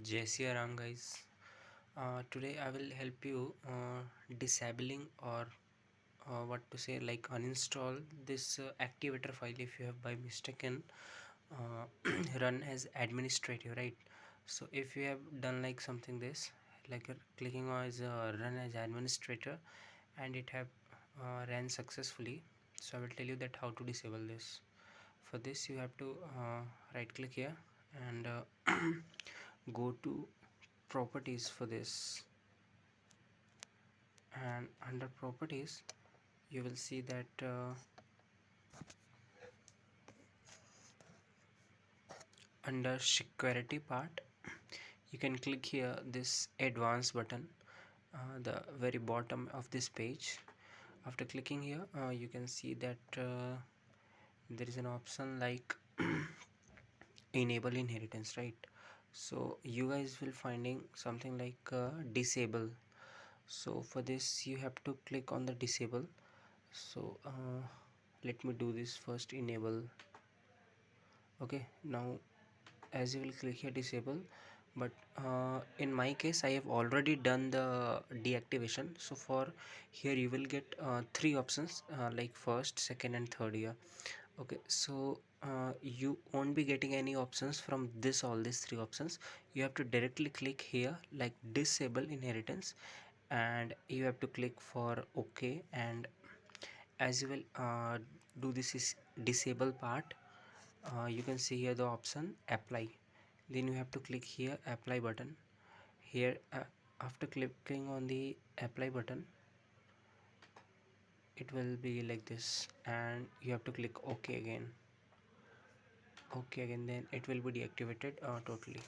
Jai Shri Ram, guys. Today I will help you disabling or what to say, like uninstall this activator file if you have by mistaken uh, run as administrative, right? So if you have done like something this, like clicking on as run as administrator, and it have ran successfully. So I will tell you that how to disable this. For this you have to right click here and go to properties for this, and under properties you will see that under security part you can click here this advanced button, the very bottom of this page. After clicking here you can see that there is an option like enable inheritance, right? So you guys will finding something like disable. So for this you have to click on the disable. So let me do this first. Enable. Okay, now as you will click here disable, but in my case I have already done the deactivation. So for here you will get three options, like first, second and third here. Okay, so you won't be getting any options from this, all these three options. You have to directly click here like disable inheritance, and you have to click for OK. And as you will do this is disable part, you can see here the option apply. Then you have to click here apply button here. After clicking on the apply button it will be like this, and you have to click OK again. OK again, then it will be deactivated totally.